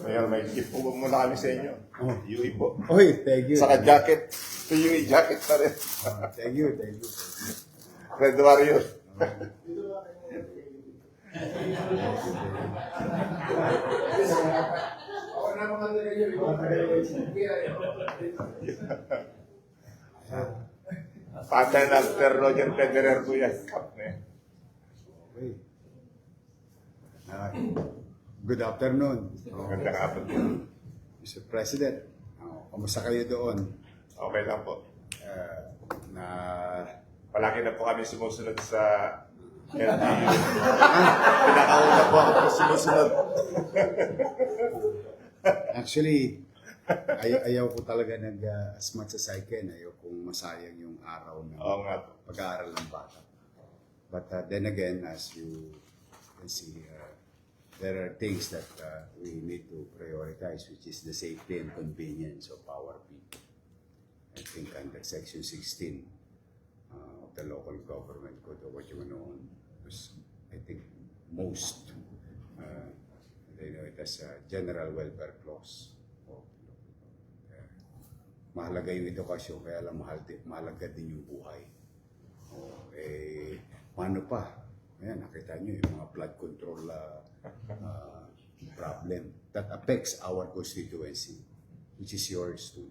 Ngayon, may gift po muna kami sa inyo. Yui po. Oy, thank you. Saka jacket. Ito Yui jacket pa rin. Thank you, thank you. Red Warrior. Patay na Sir Roger Federer po yan. Cup na yan. Okay. Good afternoon, Magandang hapon po. Mr. President. Kamusta kayo doon? Okay lang po. Na Palagi na po kami sumusunod sa LTU. Pinakauna po ako sumusunod. Actually, ayaw ko talaga as much as I can, ayaw kong masayang yung araw ng Oo nga po. pag-aaral ng bata. But then again, as you can see, there are things that we need to prioritize, which is the safety and convenience of our people. I think under Section 16 of the local government code, or what you know, was, I think, most, they know it as a general welfare clause. Mahalaga yung edukasyon, kaya lang mahalaga din yung buhay. Paano pa? Ayan, nakita nyo yung mga flood control problem that affects our constituency, which is yours too.